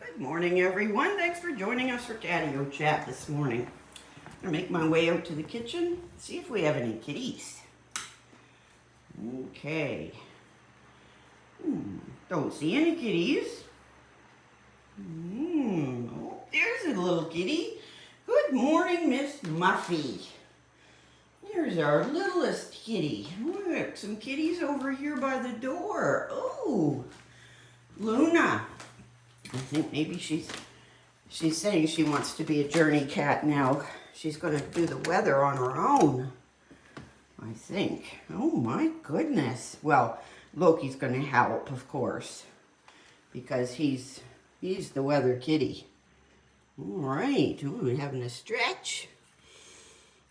Good morning, everyone. Thanks for joining us for Catio Chat this morning. I'm going to make my way out to the kitchen, see if we have any kitties. Okay. Don't see any kitties. Oh, there's a little kitty. Good morning, Miss Muffy. Here's our littlest kitty. Look, some kitties over here by the door. Oh, Luna. I think maybe she's saying she wants to be a journey cat now. She's going to do the weather on her own, I think. Oh my goodness. Well, Loki's going to help, of course, because he's the weather kitty. All right. Ooh, we're having a stretch.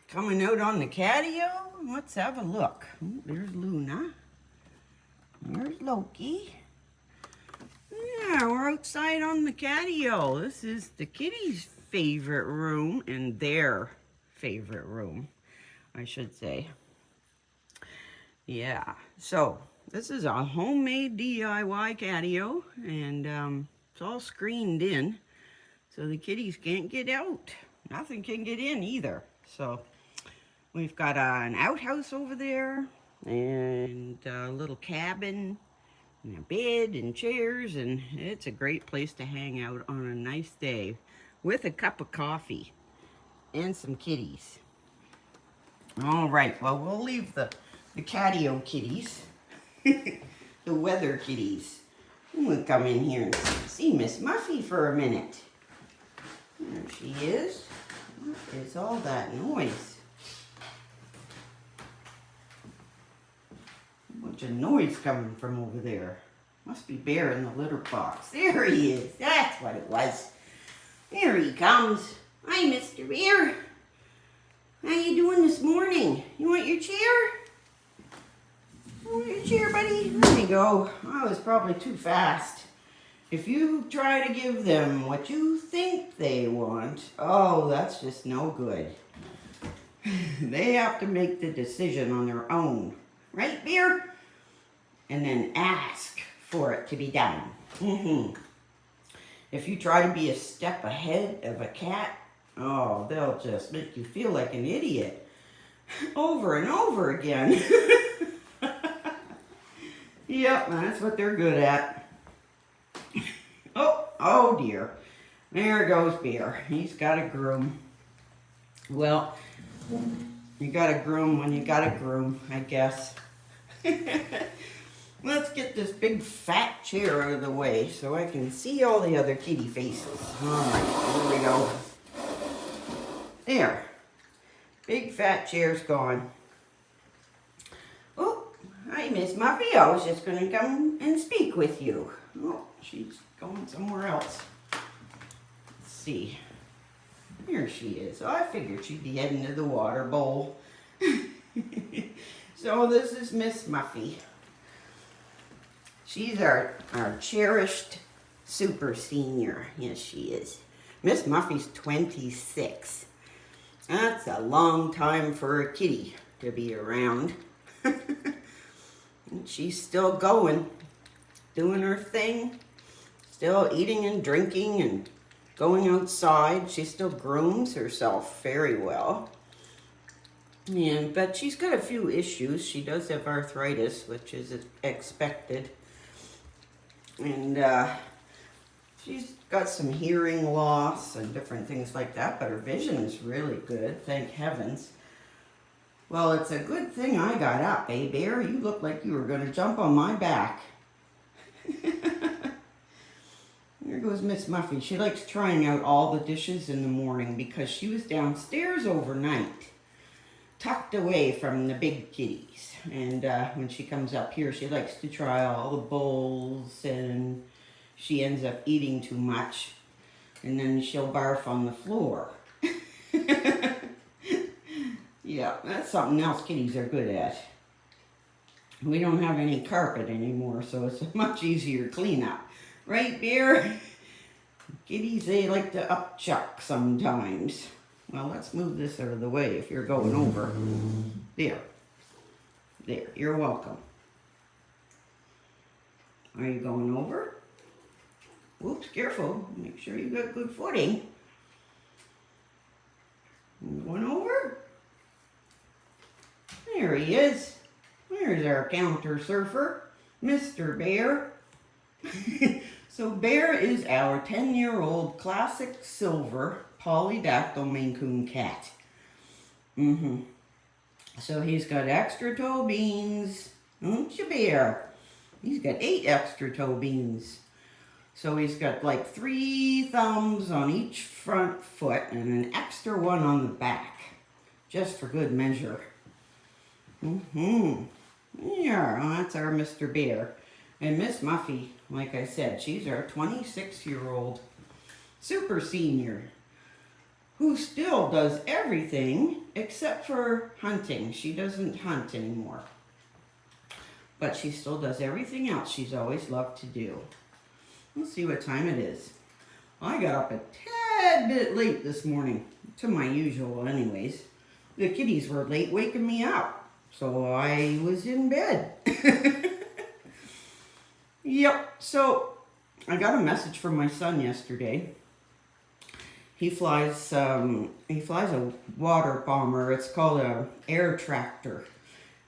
Coming out on the catio. Let's have a look. Ooh, there's Luna. There's Loki. Yeah, we're outside on the catio. This is the kitties' favorite room and their favorite room, I should say. Yeah, so this is a homemade DIY catio, and it's all screened in, so the kitties can't get out. Nothing can get in either. So we've got an outhouse over there, and a little cabin, and a bed and chairs, and it's a great place to hang out on a nice day with a cup of coffee and some kitties. All right, well, we'll leave the catio kitties, the weather kitties. We'll come in here and see Miss Muffy for a minute. There she is. What is all that noise? Bunch of noise coming from over there. Must be Bear in the litter box. There he is. That's what it was. There he comes. Hi, Mr. Bear. How you doing this morning? You want your chair? You want your chair, buddy? There you go. I was probably too fast. If you try to give them what you think they want, oh, that's just no good. They have to make the decision on their own. Right, Bear? And then ask for it to be done. If you try to be a step ahead of a cat, oh, they'll just make you feel like an idiot over and over again. Yep, that's what they're good at. Oh dear. There goes Bear. He's got to groom. Well, you got to groom when you got to groom, I guess. Let's get this big fat chair out of the way so I can see all the other kitty faces. All right, here we go. There. Big fat chair's gone. Oh, hi, Miss Muffy. I was just going to come and speak with you. Oh, she's going somewhere else. Let's see. Here she is. Oh, I figured she'd be heading to the water bowl. So this is Miss Muffy. She's our cherished super senior. Yes, she is. Miss Muffy's 26. That's a long time for a kitty to be around. And she's still going, doing her thing, still eating and drinking and going outside. She still grooms herself very well. But she's got a few issues. She does have arthritis, which is expected. And she's got some hearing loss and different things like that, but her vision is really good, thank heavens. Well, it's a good thing I got up, eh, Bear? You look like you were going to jump on my back. There goes Miss Muffy. She likes trying out all the dishes in the morning because she was downstairs overnight, tucked away from the big kitties. And when she comes up here, she likes to try all the bowls, and she ends up eating too much, and then she'll barf on the floor. Yeah, that's something else kitties are good at. We don't have any carpet anymore, so it's a much easier cleanup. Right, Bear? Kitties, they like to upchuck sometimes. Well, let's move this out of the way if you're going over. There. There, you're welcome. Are you going over? Oops, careful. Make sure you got good footing. Move one over. There he is. There's our counter surfer, Mr. Bear. So Bear is our 10-year-old classic silver polydactyl mainecoon cat. So he's got extra toe beans. Don't you, Bear? He's got 8 extra toe beans. So he's got like 3 thumbs on each front foot and an extra one on the back, just for good measure. Yeah, well, that's our Mr. Bear. And Miss Muffy, like I said, she's our 26-year-old super senior who still does everything except for hunting. She doesn't hunt anymore, but she still does everything else she's always loved to do. Let's see what time it is. I got up a tad bit late this morning, to my usual anyways. The kitties were late waking me up, so I was in bed. Yep, so I got a message from my son yesterday. He flies a water bomber. It's called a air tractor.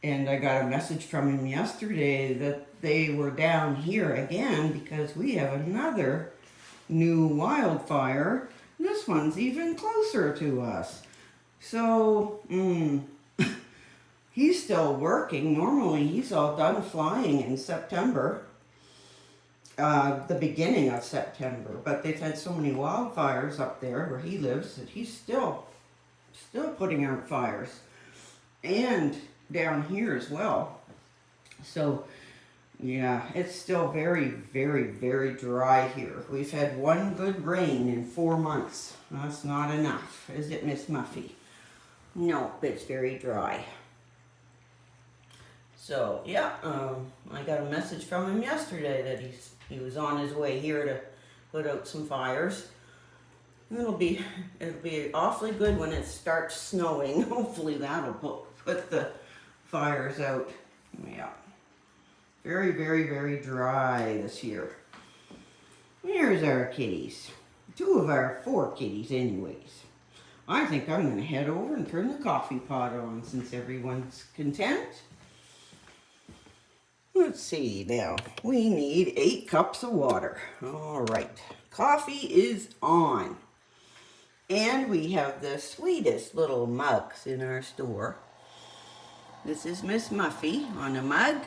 And I got a message from him yesterday that they were down here again because we have another new wildfire. This one's even closer to us. So, he's still working. Normally, he's all done flying in September. The beginning of September, but they've had so many wildfires up there where he lives that he's still putting out fires, and down here as well. So yeah, it's still very, very, very dry here. We've had one good rain in 4 months. That's not enough, is it, Miss Muffy? No, it's very dry. So yeah, I got a message from him yesterday that he was on his way here to put out some fires. It'll be awfully good when it starts snowing. Hopefully that'll put the fires out. Yeah, very, very, very dry this year. Here's our kitties. 2 of our 4 kitties, anyways. I think I'm going to head over and turn the coffee pot on since everyone's content. Let's see now. We need 8 cups of water. All right. Coffee is on. And we have the sweetest little mugs in our store. This is Miss Muffy on a mug.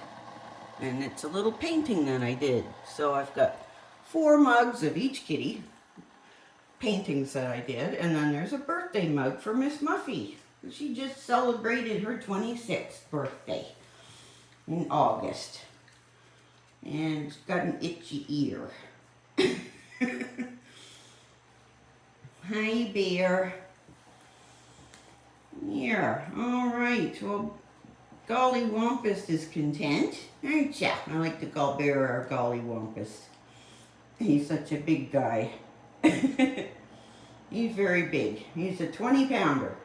And it's a little painting that I did. So I've got 4 mugs of each kitty. Paintings that I did. And then there's a birthday mug for Miss Muffy. She just celebrated her 26th birthday in August, and it's got an itchy ear. Hi, Bear. Here, all right. Well, Golly Wampus is content, aren't ya? I like to call Bear our Golly Wampus. He's such a big guy. He's very big. He's a 20-pounder.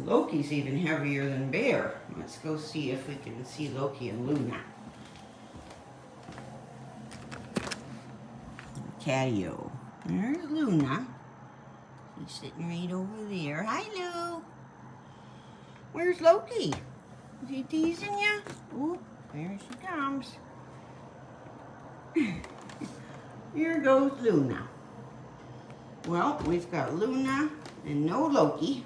Loki's even heavier than Bear. Let's go see if we can see Loki and Luna. Catio. There's Luna. She's sitting right over there. Hi, Lou. Where's Loki? Is he teasing you? Oop, there she comes. Here goes Luna. Well, we've got Luna and no Loki.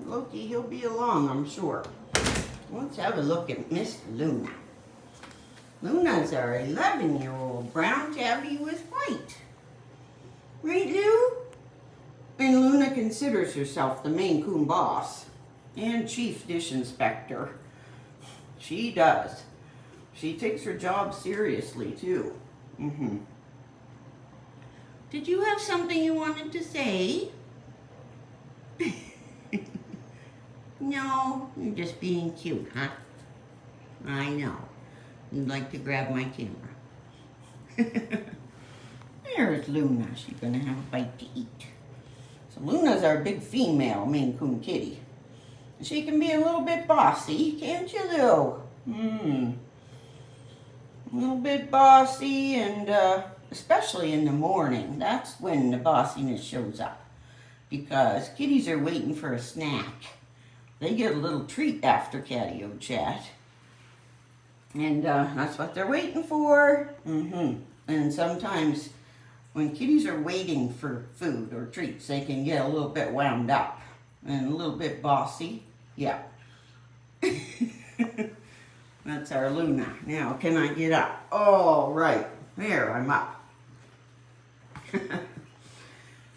Loki, he'll be along, I'm sure. Let's have a look at Miss Luna. Luna's our 11-year-old brown tabby with white. Right, Lou? And Luna considers herself the mainecoon boss and chief dish inspector. She does. She takes her job seriously, too. Did you have something you wanted to say? No, you're just being cute, huh? I know. You'd like to grab my camera. There's Luna. She's going to have a bite to eat. So Luna's our big female mainecoon kitty. She can be a little bit bossy, can't you, Lou? A little bit bossy, and especially in the morning. That's when the bossiness shows up, because kitties are waiting for a snack. They get a little treat after Catio Chat, and that's what they're waiting for. And sometimes when kitties are waiting for food or treats, they can get a little bit wound up and a little bit bossy. Yeah. That's our Luna. Now, can I get up? All right. There, I'm up.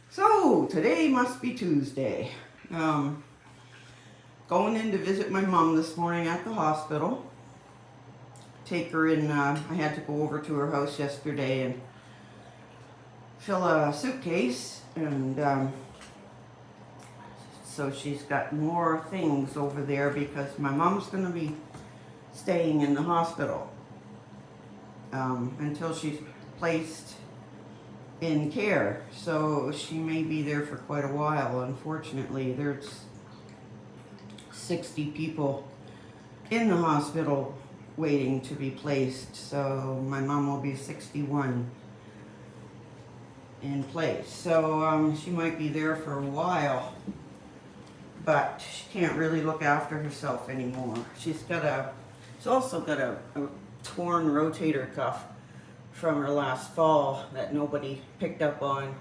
So, today must be Tuesday. Going in to visit my mom this morning at the hospital. Take her in, I had to go over to her house yesterday and fill a suitcase, and so she's got more things over there because my mom's going to be staying in the hospital until she's placed in care. So she may be there for quite a while. Unfortunately, there's 60 people in the hospital waiting to be placed, so my mom will be 61 in place. So she might be there for a while, but she can't really look after herself anymore. She's also got a torn rotator cuff from her last fall that nobody picked up on,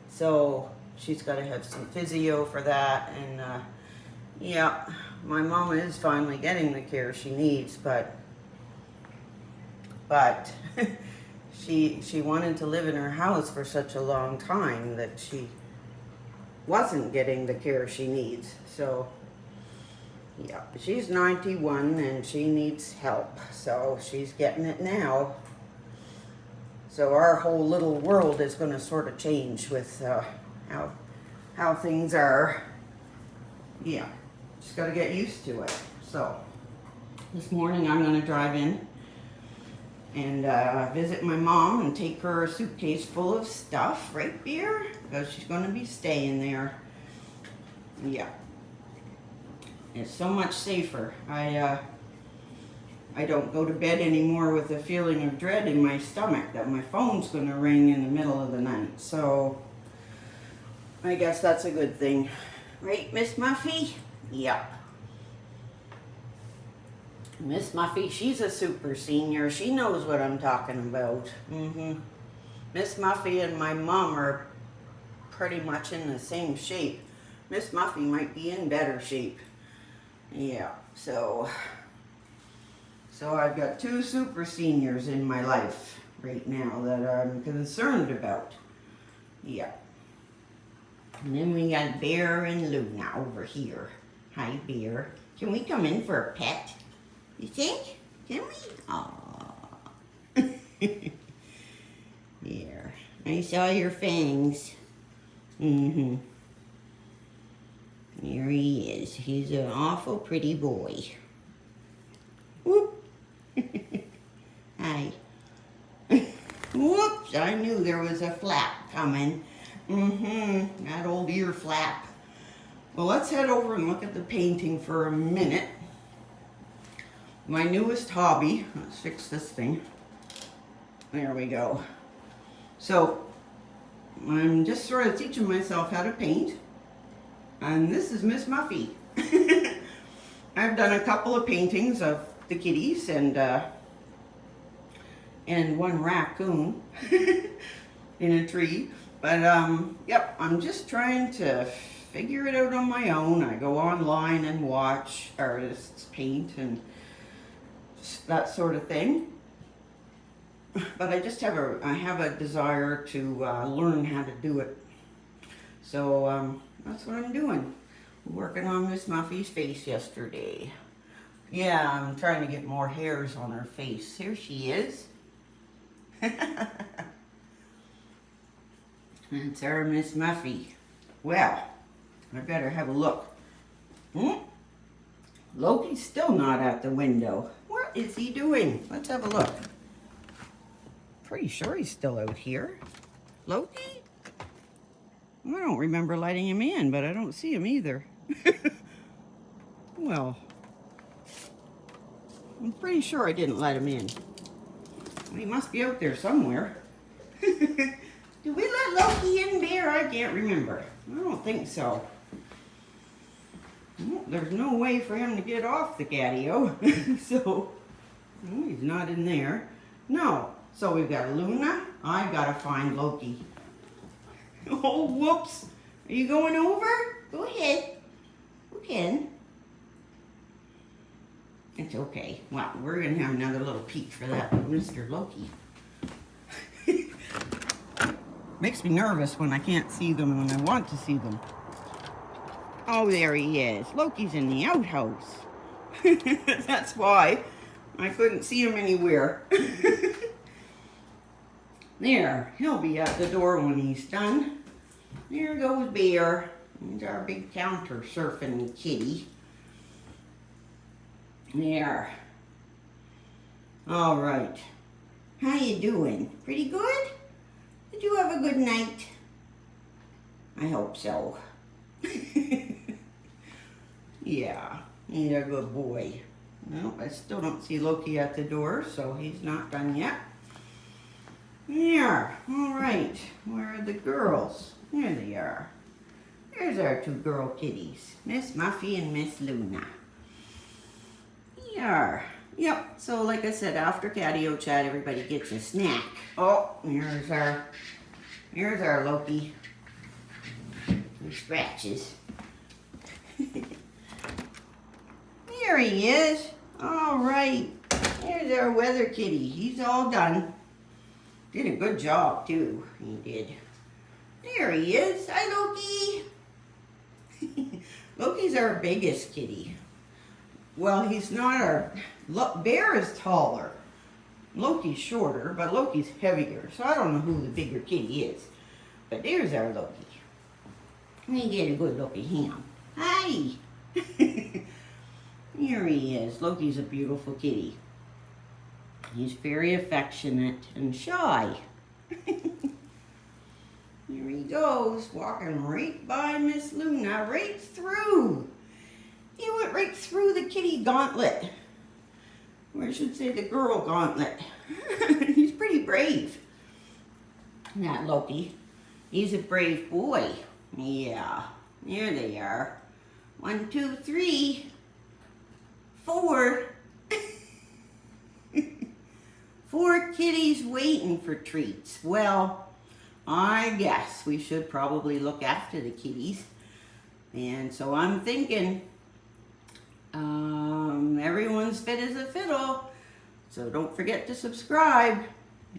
so she's got to have some physio for that. And yeah, my mom is finally getting the care she needs, but she wanted to live in her house for such a long time that she wasn't getting the care she needs. So yeah, she's 91 and she needs help, so she's getting it now. So our whole little world is going to sort of change with how things are. Yeah, just got to get used to it. So this morning I'm going to drive in and visit my mom and take her a suitcase full of stuff, right, Beer? Because she's going to be staying there. Yeah. It's so much safer. I don't go to bed anymore with a feeling of dread in my stomach that my phone's going to ring in the middle of the night. So I guess that's a good thing. Right, Miss Muffy? Yeah. Miss Muffy, she's a super senior. She knows what I'm talking about. Miss Muffy and my mom are pretty much in the same shape. Miss Muffy might be in better shape. Yeah, so I've got two super seniors in my life right now that I'm concerned about. Yeah. And then we got Bear and Luna over here. Hi, Bear. Can we come in for a pet? You think? Can we? Aww. There. I saw your fangs. Here he is. He's an awful pretty boy. Whoop. Hi. Whoops, I knew there was a flap coming. That old ear flap. Well, let's head over and look at the painting for a minute. My newest hobby. Let's fix this thing. There we go. So, I'm just sort of teaching myself how to paint. And this is Miss Muffy. I've done a couple of paintings of the kitties and one raccoon in a tree. But yep, I'm just trying to figure it out on my own. I go online and watch artists paint and that sort of thing. But I just have a desire to learn how to do it. So that's what I'm doing. Working on Miss Muffy's face yesterday. Yeah, I'm trying to get more hairs on her face. Here she is. That's our Miss Muffy. Well, I better have a look. Loki's still not at the window. What is he doing? Let's have a look. Pretty sure he's still out here. Loki? I don't remember letting him in, but I don't see him either. Well, I'm pretty sure I didn't let him in. He must be out there somewhere. Do we let Loki in there? I can't remember. I don't think so. Well, there's no way for him to get off the catio. So, oh, he's not in there. No. So we've got Luna. I gotta find Loki. Oh, whoops. Are you going over? Go ahead. You can. It's okay. Well, we're gonna have another little peek for that Mr. Loki. Makes me nervous when I can't see them when I want to see them. Oh, there he is. Loki's in the outhouse. That's why I couldn't see him anywhere. There, he'll be at the door when he's done. There goes Bear. He's our big counter surfing kitty. There. All right. How you doing? Pretty good? Did you have a good night? I hope so. Yeah, he's a good boy. Well, I still don't see Loki at the door, so he's not done yet. There. All right. Where are the girls? There they are. There's our two girl kitties, Miss Muffy and Miss Luna. There. Yep. So like I said, after Catio Chat, everybody gets a snack. Oh, here's our Loki. Some scratches. There he is. All right. There's our weather kitty. He's all done. Did a good job too. He did. There he is. Hi, Loki. Loki's our biggest kitty. Well, he's not our... Bear is taller. Loki's shorter, but Loki's heavier. So I don't know who the bigger kitty is. But there's our Loki. Let me get a good look at him. Hi. Here he is. Loki's a beautiful kitty. He's very affectionate and shy. Here he goes, walking right by Miss Luna, right through. He went right through the kitty gauntlet. Or I should say the girl gauntlet. He's pretty brave. That Loki. He's a brave boy. Yeah, there they are. 1, 2, 3, 4. 4 kitties waiting for treats. Well, I guess we should probably look after the kitties. And so I'm thinking, everyone's fit as a fiddle. So don't forget to subscribe.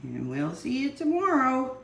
And we'll see you tomorrow.